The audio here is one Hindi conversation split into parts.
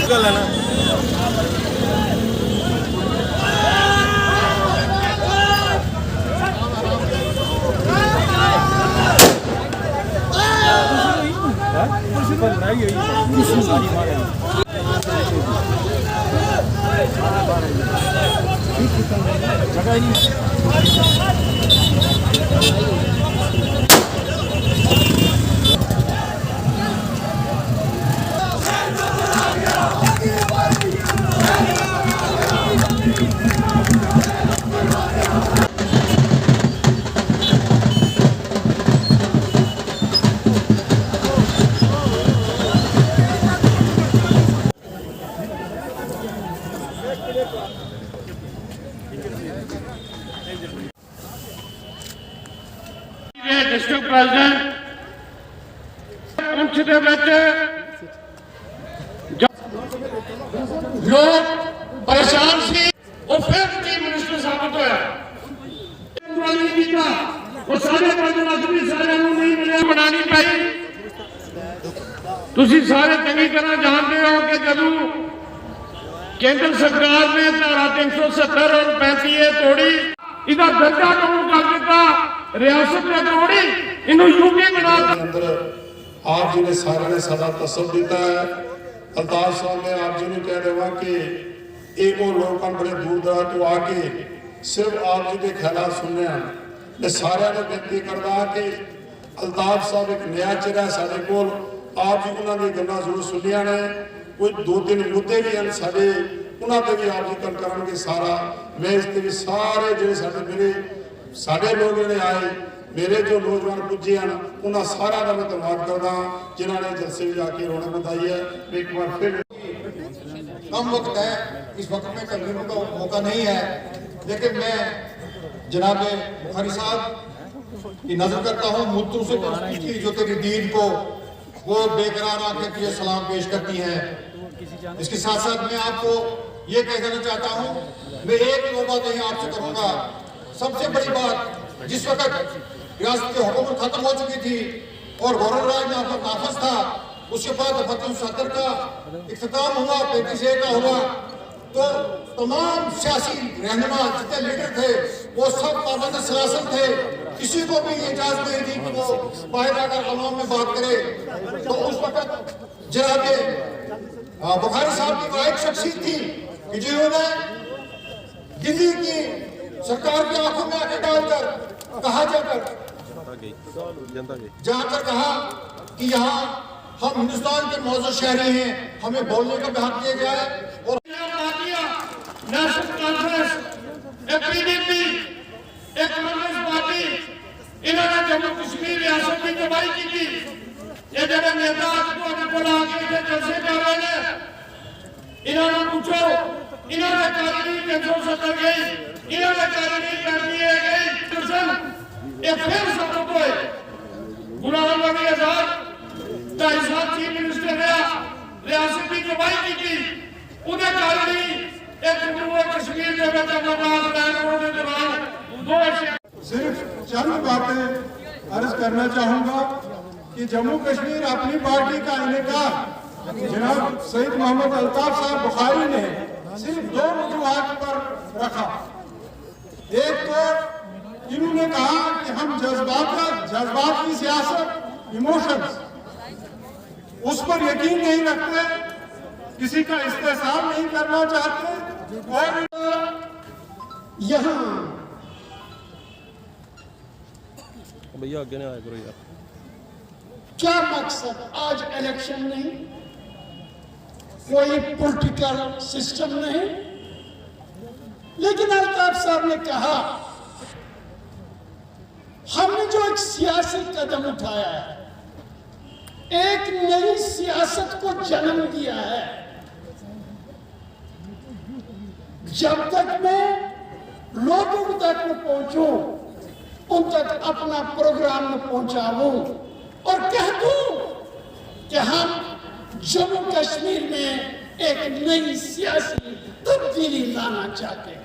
गल है ना। डिस्ट्रिक्ट प्रेसिडेंट पुंछ दे विच लोग परेशान सी, वो फिर चीफ मिनिस्टर साबित होया। वो सारे भी सारे नहीं मिले, बनानी पई। तुसी सारे चंगी तरह जानते हो कि जदों केंद्र सरकार ने धारा 370 और 35 तोड़ी, इहदा दर्जा कम कर दिता, रियासत ने तोड़ी, इन्हों यूपी बना अंदर आप जी ने सारे ने सादा तसब दिता है। अल्ताफ साहब ने आप जी ने कह देवा कि एक और लोग बड़े दूर दराज तो आके सिर्फ आप जी के ख्याल सुनने हैं। मैं सारे ने बेनती करदा कि अल्ताफ साहब एक नया चेहरा साडे कोल, आप जी उन्होंने गल्लां जरूर सुनिया ने, कोई 2-3 मुद्दे भी हैं साडे, उन्होंने भी आप जी गल करनगे सारा। मैं इस भी सारे जो साडे लोग जिहड़े आए, मेरे जो नौजवान पुजे हैं, उन्होंने सारा का मैं धन्यवाद करदा जिन्होंने जलसे में जाके रौनक बताई है। एक बार फिर कम वक्त है, इस वक्त में तकरीरों का मौका नहीं है, लेकिन मैं जनाब बुखारी साहब की नजर करता हूँ। मुद्दों से जो तेरी दीन को वो बेकरार आके तुझे सलाम पेश करती है। इसके साथ साथ मैं आपको ये कह देना चाहता हूँ, मैं एक दो बात यही आपसे करूँगा। सबसे बड़ी बात, जिस वक्त रियासत की हुकूमत खत्म हो चुकी थी और गवर्नर राज में आपका नाफज था, उसके बाद 70 का इख्तिताम हुआ, 35A का हुआ, तो तमाम सियासी रहनुमा जितने लीडर थे वो सब पाबंद सियासत थे। किसी को भी इजाजत नहीं थी कि वो बाहर आकर अवाम में बात करे। तो उस वक्त जनाब बुखारी साहब की वाहिद शख्सियत थी कि जिन्होंने दिल्ली की सरकार की आंखों में आंखें डालकर कहा जाकर कहा कि यहाँ हम हिंदुस्तान के मौजूद शहरी हैं, हमें बोलने का भी हक दिया गया है। और नेशनल कॉन्फ्रेंस, एक पीडीपी, एक कांग्रेस पार्टी, इन्होंने जम्मू कश्मीर रियासत की तबाही की थी। ये जब नेता आज को आगे जलसे कर रहे हैं, इन्होंने पूछो, इन्होंने कानूनी 370 गई, इन्होंने कानूनी 35A गई, ये फिर सबको कोई गुलाम नबी आजाद 2.5 साल चीफ मिनिस्टर रहा, रियासत की तबाही की थी, उन्हें कानूनी एक कश्मीर के दौरान सिर्फ चंद बातें अर्ज करना चाहूंगा कि जम्मू कश्मीर अपनी पार्टी का इनेकार जनाब सईद मोहम्मद अल्ताफ साहब बुखारी ने सिर्फ 2 वजूहात पर रखा। एक तो इन्होंने कहा कि हम जज्बात की सियासत, इमोशंस, उस पर यकीन नहीं रखते, किसी का इस्तेहसाल नहीं करना चाहते। और यहाँ भैया आगे ना आया करो यार। क्या मकसद? आज इलेक्शन नहीं, कोई पॉलिटिकल सिस्टम नहीं, लेकिन अल्ताफ साहब ने कहा हमने जो एक सियासी कदम उठाया है, एक नई सियासत को जन्म दिया है। जब तक मैं लोगों तक न पहुंचूं, उन तक अपना प्रोग्राम न पहुंचाऊं और कह दूं कि हम जम्मू कश्मीर में एक नई सियासी तब्दीली लाना चाहते हैं।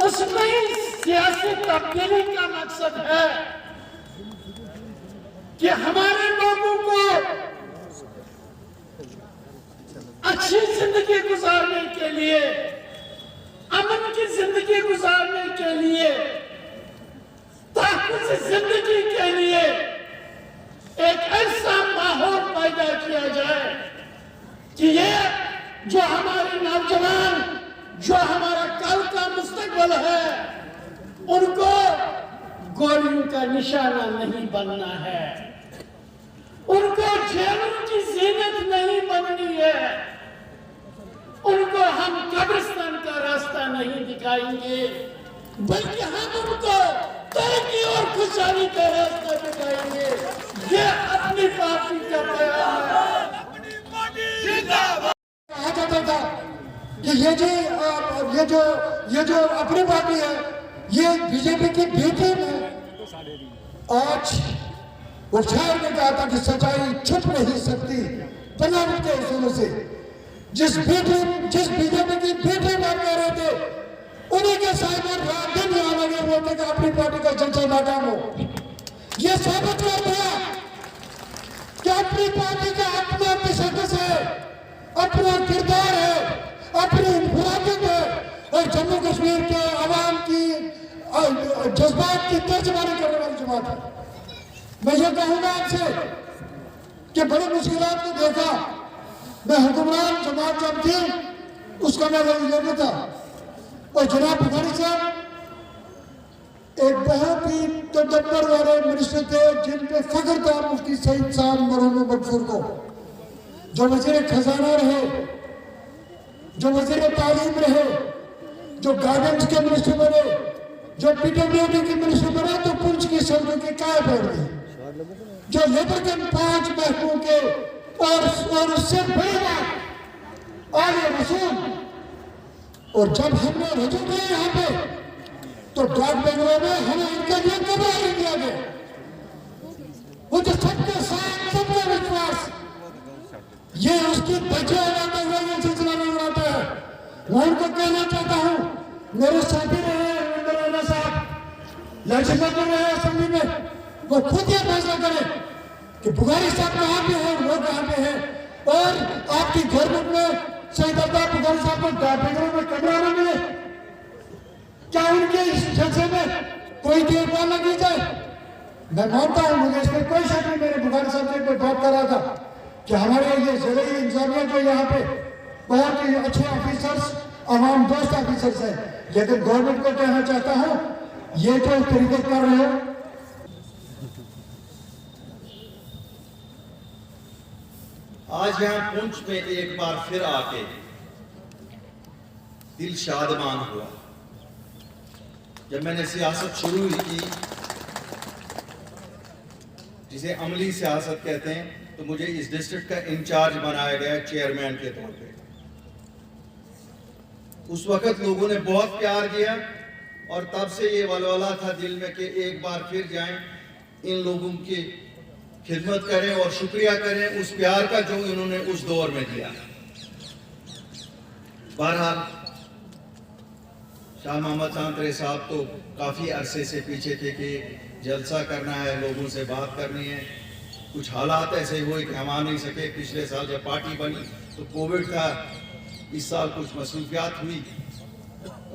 उस नई सियासी तब्दीली का मकसद है कि हमारे लोगों को अच्छी जिंदगी गुजारने के लिए, अमन की जिंदगी गुजारने के लिए, ताकत जिंदगी के लिए एक ऐसा माहौल पैदा किया जाए कि ये जो हमारे नौजवान, जो हमारा कल का मुस्तकबिल है, उनको गोलियों का निशाना नहीं बनना है, उनको जेलों की जीनत नहीं बननी है, उनको हम कब्रिस्तान का रास्ता नहीं दिखाएंगे, बल्कि हम उनको तरक्की और खुशहाली का रास्ता दिखाएंगे। ये अपनी पार्टी का बयान है। कहा जाता था कि ये जो अपनी पार्टी है, ये बीजेपी की बी टीम है। आज वो शायर ने कहा था कि सच्चाई छुप नहीं सकती बनावट के उसूलों से। जिस बीजेपी की बी टीम आप कह रहे थे, उन्हीं के साइबर रात दिन यहाँ लगे हुए थे कि अपनी पार्टी का जलसा नाकाम हो। ये साबित कर दिया कि अपनी पार्टी का अपना तशद्दुस है, अपना किरदार है, अपनी इनफरादियत है, और जम्मू कश्मीर के आवाम की जज्बात की तर्जमानी करने वाली जमात है। मैं ये कहूँगा आपसे कि बड़ी मुश्किलात को देखा। मैं हुक्मरान जमात जब थी उसका मैं लीडर था, और जनाब बुखारी साहब एक बहुत ही तदब्बर वाले मिनिस्टर थे जिन पे फख्र था मुफ्ती सईद साहब मरहूम मगफूर को, जो वज़ीर खजाना रहे, जो वज़ीर तालीम रहे, जो गाइडेंस के मिनिस्टर बने, जो पीडब्ल्यूडी के मिनिस्टर बने तो पुंछ की सड़कों की काय पड़ गई, जो लेबर के 5 महकमों के और उससे बड़ी बात आले रसूल। और जब हमने रजू किया यहाँ पे तो डाक बेंगलोर में हमें इनके लिए कभी नहीं दिया गया। वो जो सबके साथ सबका विश्वास, ये उसकी बचे हुए सिलसिला नजर आता है। मैं उनको कहना चाहता हूँ, मेरे साथी रहे साहब लेजिस्लेटर रहे असेंबली में, वो खुद ये फैसला करें कि बुखारी साहब कहाँ पे है, वो कहाँ पे है, और आपकी गवर्नमेंट में शहीद अब्बास बुखारी साहब को बेंगलुरु में कमरा न मिले, क्या उनके इस जलसे में कोई देखभाल न की जाए? मैं मानता हूँ, मुझे इसमें कोई शक नहीं। मेरे बुखारी साहब से कोई बात कर रहा था कि हमारे ये ज़िले इंतजामिया जो यहाँ पे बहुत ही अच्छे ऑफिसर्स, आवाम दोस्त ऑफिसर्स हैं, लेकिन गवर्नमेंट को कहना चाहता हूँ, ये जो तरीके कर रहे हो, आज यहाँ पुंछ में एक बार फिर आके दिल शादमान हुआ। जब मैंने सियासत शुरू की, जिसे अमली सियासत कहते हैं, तो मुझे इस डिस्ट्रिक्ट का इंचार्ज बनाया गया चेयरमैन के तौर पे। उस वक्त लोगों ने बहुत प्यार किया और तब से ये वलवला था दिल में कि एक बार फिर जाएं, इन लोगों की खिदमत करें और शुक्रिया करें उस प्यार का जो इन्होंने उस दौर में दिया। बहरहाल शाह मोहम्मद सांतरे साहब तो काफ़ी अरसे से पीछे थे कि जलसा करना है, लोगों से बात करनी है। कुछ हालात ऐसे हुए कि हम आ नहीं सके। पिछले साल जब पार्टी बनी तो कोविड था, इस साल कुछ मसरूफियात हुई।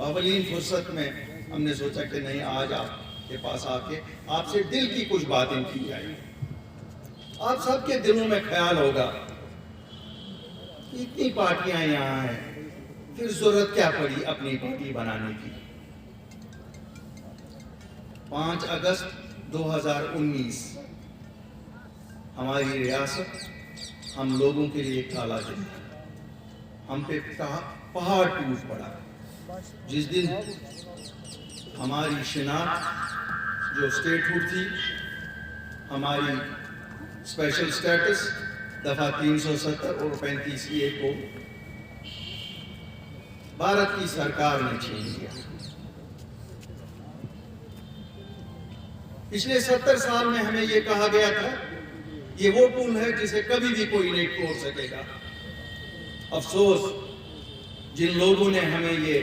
अवलीन फुर्सत में हमने सोचा कि नहीं, आज आपके पास आके आपसे दिल की कुछ बातें की जाए। आप सबके दिलों में ख्याल होगा कि इतनी पार्टियां यहाँ हैं, फिर जरूरत क्या पड़ी अपनी पार्टी बनाने की। 5 अगस्त 2019 हमारी रियासत हम लोगों के लिए काला दिन था। हम पे पहाड़ टूट पड़ा। जिस दिन हमारी शिनाख्त जो स्टेटहुड थी, हमारी स्पेशल स्टेटस दफा 370 और 35A को भारत की सरकार ने छीन लिया। पिछले 70 साल में हमें यह कहा गया था ये वो पुल है जिसे कभी भी कोई नहीं तोड़ सकेगा। अफसोस जिन लोगों ने हमें ये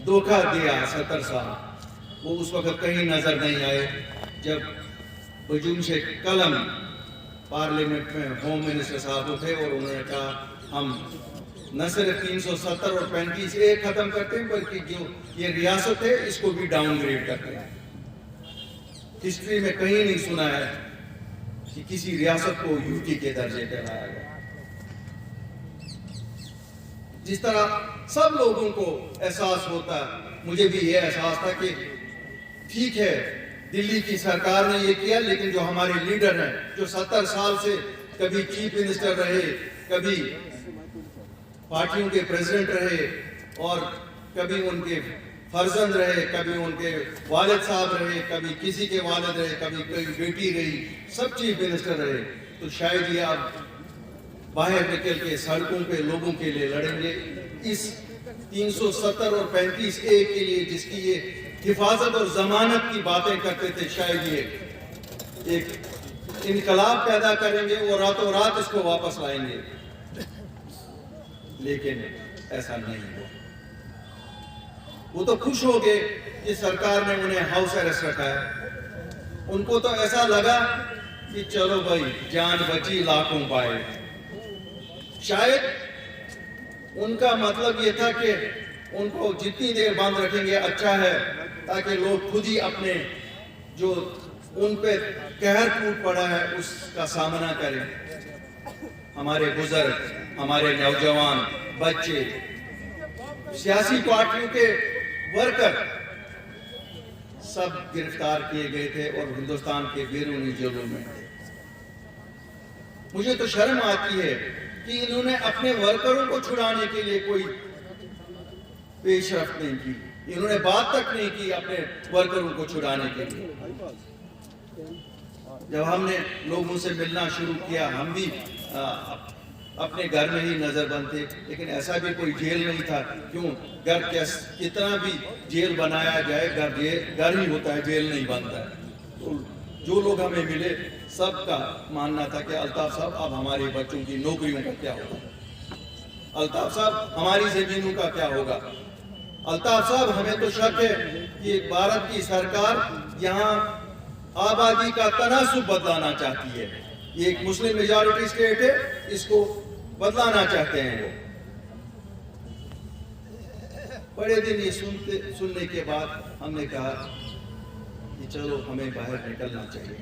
धोखा दिया 70 साल, वो उस वक्त कहीं नजर नहीं आए जब हुजूम से कलम पार्लियामेंट में होम मिनिस्टर साहब थे और उन्होंने कहा हम न सिर्फ 370 और 35A खत्म करते हैं, बल्कि जो ये रियासत है इसको भी डाउनग्रेड करते हैं। हिस्ट्री में कहीं नहीं सुना है कि किसी रियासत को यूटी के दर्जे पर लाया गया। जिस तरह सब लोगों को एहसास होता, मुझे भी ये एहसास था कि ठीक है दिल्ली की सरकार ने ये किया, लेकिन जो हमारे लीडर हैं जो 70 साल से कभी चीफ मिनिस्टर रहे, कभी पार्टियों के प्रेसिडेंट रहे और कभी उनके फर्जंद रहे, कभी उनके वालिद साहब रहे, कभी किसी के वालिद रहे, कभी कोई बेटी रही, सब चीफ मिनिस्टर रहे, तो शायद ये अब बाहर निकल के सड़कों पे लोगों के लिए लड़ेंगे। इस 370 और 35A के लिए जिसकी ये हिफाजत और जमानत की बातें करते थे, शायद ये एक इनकलाब पैदा करेंगे और रातों रात इसको वापस लाएंगे, लेकिन ऐसा नहीं हुआ। वो तो खुश हो गए कि सरकार ने उन्हें हाउस अरेस्ट रखा है। उनको तो ऐसा लगा कि चलो भाई जान बची लाखों पाए। शायद उनका मतलब ये था कि उनको जितनी देर बंद रखेंगे अच्छा है, ताकि लोग खुद ही अपने जो उन पे कहर टूट पड़ा है उसका सामना करें। हमारे बुजुर्ग, हमारे नौजवान, बच्चे, सियासी पार्टियों के वर्कर सब गिरफ्तार किए गए थे और हिंदुस्तान के बैरूनी जेलों में। मुझे तो शर्म आती है कि इन्होंने अपने वर्करों को छुड़ाने के लिए कोई पेशरफ्त नहीं की, इन्होंने बात तक नहीं की अपने वर्करों को छुड़ाने के लिए। जब हमने लोगों से मिलना शुरू किया, हम भी अपने घर में ही नजरबंद थे, लेकिन ऐसा भी कोई जेल नहीं था। क्यों, घर कितना भी जेल बनाया जाए, घर ही होता है, जेल नहीं बनता है। तो जो लोग हमें मिले सबका मानना था कि अल्ताफ साहब अब हमारे बच्चों की नौकरियों का क्या होगा, अल्ताफ साहब हमारी जमीनों का क्या होगा। अल्ताफ साहब हमें तो शक है कि भारत की सरकार यहाँ आबादी का तनासुब बदलाना चाहती है। ये एक मुस्लिम मेजॉरिटी स्टेट है, इसको बदलाना चाहते हैं वो। बड़े दिन ये सुनने के बाद हमने कहा कि चलो हमें बाहर निकलना चाहिए,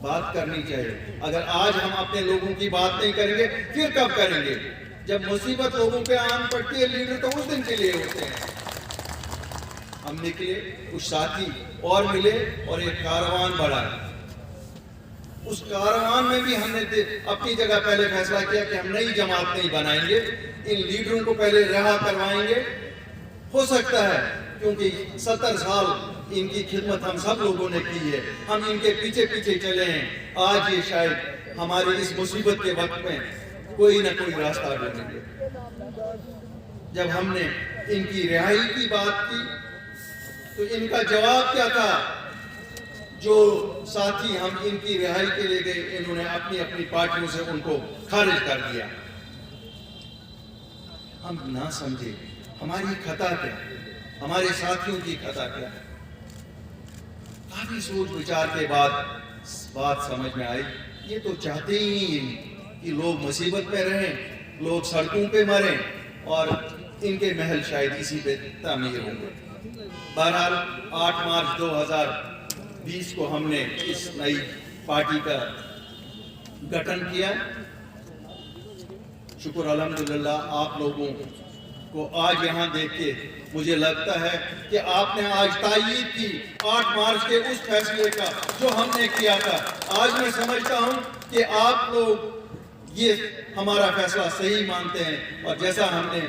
बात करनी चाहिए। अगर आज हम अपने लोगों की बात नहीं करेंगे फिर कब करेंगे? जब मुसीबत लोगों पे आन पड़ती है, लीडर तो उस दिन के लिए होते हैं। हम निकले, कुछ साथी और मिले और एक कारवान बढ़ा। उस कारवान में भी हमने अपनी जगह पहले फैसला किया कि हम नई जमात नहीं बनाएंगे, इन लीडरों को पहले रिहा करवाएंगे। हो सकता है क्योंकि 70 साल इनकी खिदमत हम सब लोगों ने की है, हम इनके पीछे पीछे चले हैं, आज ये शायद हमारे इस मुसीबत के वक्त में कोई ना कोई रास्ता ढूंढेंगे। जब हमने इनकी रिहाई की बात की तो इनका जवाब क्या था? जो साथी हम इनकी रिहाई के लिए गए, इन्होंने अपनी अपनी पार्टियों से उनको खारिज कर दिया। हम ना समझे हमारी खता क्या, हमारे साथियों की खता क्या। काफी सोच विचार के बाद बात समझ में आई, ये तो चाहते ही नहीं कि लोग मुसीबत में रहें, लोग सड़कों पे मरें और इनके महल शायद इसी पे तामीर होंगे। बहरहाल 8 मार्च 2020 को हमने इस नई पार्टी का गठन किया। शुक्र अल्हम्दुलिल्लाह आप लोगों को आज यहाँ देख के मुझे लगता है कि आपने आज तायीद की 8 मार्च के उस फैसले का जो हमने किया था। आज मैं समझता हूँ कि आप लोग ये हमारा फैसला सही मानते हैं और जैसा हमने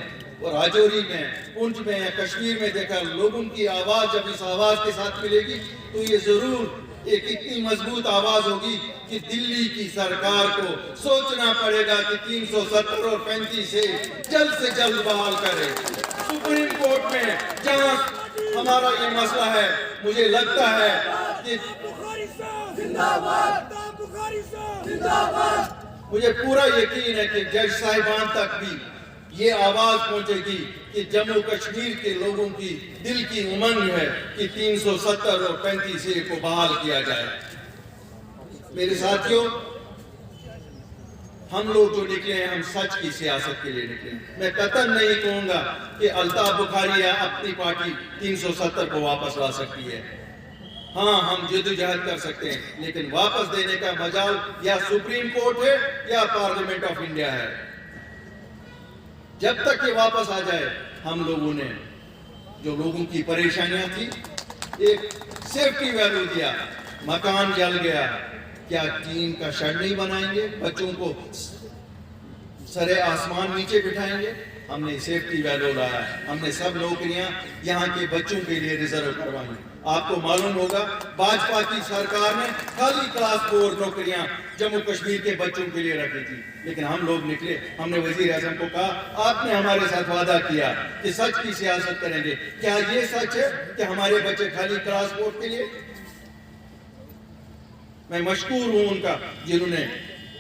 राजौरी में, पुंछ में या कश्मीर में देखा, लोगों की आवाज जब इस आवाज के साथ मिलेगी तो ये जरूर एक इतनी मजबूत आवाज होगी कि दिल्ली की सरकार को सोचना पड़ेगा कि 370 और 35 से जल्द बहाल करे। सुप्रीम कोर्ट में जहां हमारा ये मसला है, मुझे लगता है कि मुझे पूरा यकीन है कि जज साहिबान तक भी ये आवाज पहुंचेगी कि जम्मू कश्मीर के लोगों की दिल की उमंग है कि 370 और 35A को बहाल किया जाए। मेरे साथियों, हम लोग जो निकले हैं, हम सच की सियासत के लिए निकले हैं। मैं कतई नहीं कहूँगा कि अल्ताफ बुखारी या अपनी पार्टी 370 को वापस ला सकती है। हाँ, हम जद्दोजहद कर सकते हैं, लेकिन वापस देने का मजाल या सुप्रीम कोर्ट है या पार्लियामेंट ऑफ इंडिया है। जब तक ये वापस आ जाए, हम लोगों ने जो लोगों की परेशानियां थी, एक सेफ्टी वैल्यू दिया। मकान जल गया, क्या टीन का शेड नहीं बनाएंगे? बच्चों को सरे आसमान नीचे बिठाएंगे? हमने सेफ्टी वैल्यू लाया। हमने सब नौकरियां यहाँ के बच्चों के लिए रिजर्व करवाई। आपको मालूम होगा, भाजपा की सरकार ने खाली क्लास 4 नौकरियां जम्मू कश्मीर के बच्चों के लिए रखी थी, लेकिन हम लोग निकले। हमने वजीर आजम को कहा, आपने हमारे साथ वादा किया कि सच की सियासत करेंगे। क्या ये सच है कि हमारे बच्चे खाली क्लास 4 के लिए? मैं मशकूर हूं उनका, जिन्होंने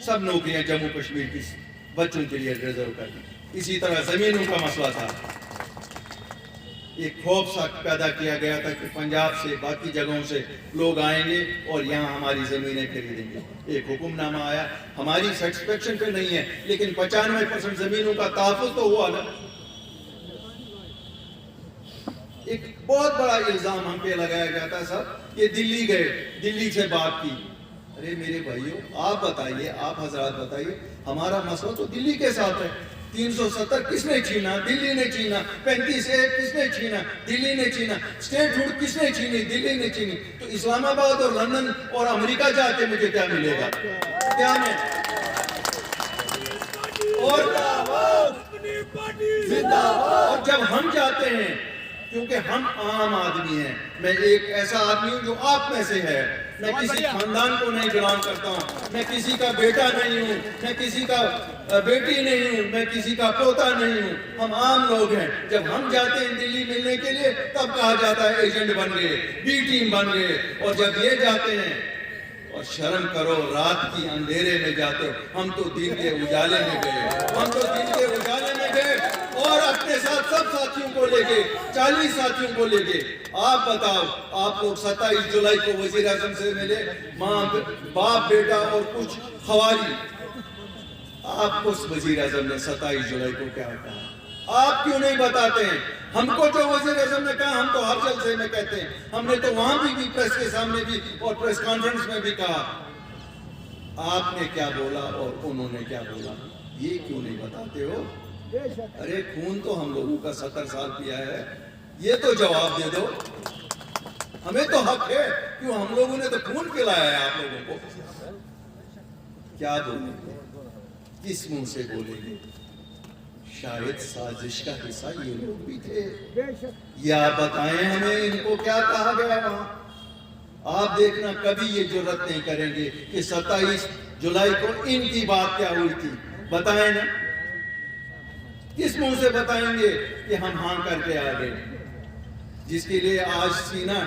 सब नौकरियां जम्मू कश्मीर की बच्चों के लिए रिजर्व कर दी। इसी तरह जमीनों का मसला था। एक खौफ सा पैदा किया गया था कि पंजाब से, बाकी जगहों से लोग आएंगे और यहाँ हमारी जमीनें खरीदेंगे। एक हुक्मनामा आया, हमारी सेटिस्फेक्शन पे नहीं है, लेकिन 95% जमीनों का तहफ़्फ़ुज़ तो हुआ ना। एक बहुत बड़ा इल्जाम हम पे लगाया गया था, साहब ये दिल्ली गए, दिल्ली से बात की। अरे मेरे भाइयों, आप बताइए, आप हजरात बताइए, हमारा मसला तो दिल्ली के साथ है। 370 किसने छीना? दिल्ली ने छीना। 35A किसने छीना? दिल्ली ने छीना। स्टेटहुड किसने छीनी? दिल्ली ने छीनी। तो इस्लामाबाद और लंदन और अमेरिका जाके मुझे क्या मिलेगा? क्या मैं और जब हम जाते हैं, क्योंकि हम आम आदमी हैं, मैं एक ऐसा आदमी हूं जो आप में से है। मैं किसी खानदान को नहीं बिलोंग करता हूं, मैं किसी का बेटा नहीं हूं, मैं किसी का बेटी नहीं हूं, मैं किसी का पोता नहीं हूं। हम आम लोग हैं। जब हम जाते हैं दिल्ली मिलने के लिए, तब कहा जाता है एजेंट बन गए, बी टीम बन गए। और जब ये जाते हैं, और शर्म करो, रात की अंधेरे में जाते हो। हम तो दिन के उजाले में गए, हम तो दिन के उजाले में गए और अपने साथ सब साथियों को लेके, 40 साथियों को लेके। आप बताओ, आप लोग 27 जुलाई को वजीर आजम से मिले, माँ बाप बेटा और कुछ खवारी। आपको वजीर आजम ने 27 जुलाई को क्या कहा? आप क्यों नहीं बताते हैं? हमको जो वजीर आजम ने कहा, हम तो हर जलसे में कहते हैं। हमने तो वहां भी प्रेस के सामने भी और प्रेस कॉन्फ्रेंस में भी कहा। आपने क्या बोला और उन्होंने क्या बोला, ये क्यों नहीं बताते हो? अरे खून तो हम लोगों का 70 साल पिया है, ये तो जवाब दे दो। हमें तो हक है, क्यों? हम लोगों ने तो खून पिलाया है आप लोगों को। क्या बोलेंगे? किस मुंह से बोलेंगे? शायद साजिश का हिस्सा ये लोग भी थे। या बताएं हमें, इनको क्या कहा गया वहां? आप देखना, कभी ये जुर्रत नहीं करेंगे कि 27 जुलाई को इनकी बात क्या हुई थी। बताएं ना, किस मुंह से बताएंगे कि हम हाँ करके आ गए? जिसके लिए आज सीना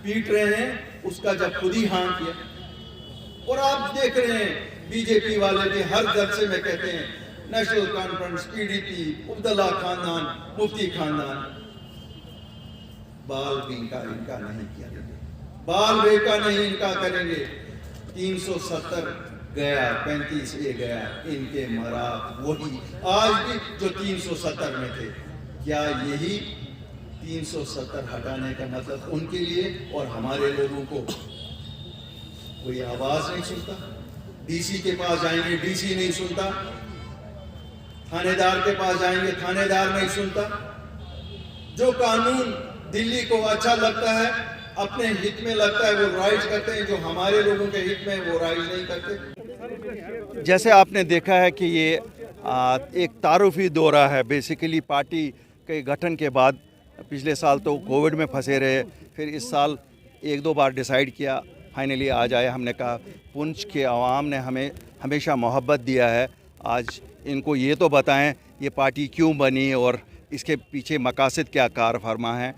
पीट रहे हैं, उसका जब खुद ही हाँ किया। और आप देख रहे हैं, बीजेपी वाले भी हर जलसे में कहते हैं, नेशनल कॉन्फ्रेंस, PDP, अब्दुल्ला खानदान, मुफ्ती खानदान। बाल भी इनका नहीं किया, बाल बेका नहीं इनका करेंगे। 370 गया, 35A गया, इनके मरा वही आज भी जो 370 में थे। क्या यही 370 हटाने का मतलब उनके लिए और हमारे लोगों को कोई आवाज नहीं सुनता? DC के पास जाएंगे, DC नहीं सुनता। थानेदार के पास जाएंगे, थानेदार नहीं सुनता। जो कानून दिल्ली को अच्छा लगता है, अपने हित में लगता है, वो राइज करते हैं। जो हमारे लोगों के हित में, वो राइज नहीं करते। जैसे आपने देखा है कि ये एक तारुफी दौरा है। बेसिकली पार्टी के गठन के बाद पिछले साल तो कोविड में फंसे रहे, फिर इस साल 1-2 बार डिसाइड किया, फाइनली आज आए। हमने कहा पुंछ के अवाम ने हमें हमेशा मोहब्बत दिया है, आज इनको ये तो बताएं ये पार्टी क्यों बनी और इसके पीछे मकासद क्या कार फरमा है।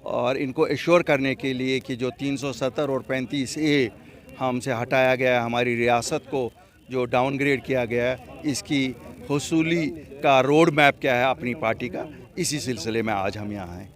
और इनको एश्योर करने के लिए कि जो 370 और 35A हमसे हटाया गया है, हमारी रियासत को जो डाउनग्रेड किया गया है, इसकी हुसूली का रोड मैप क्या है अपनी पार्टी का, इसी सिलसिले में आज हम यहाँ हैं।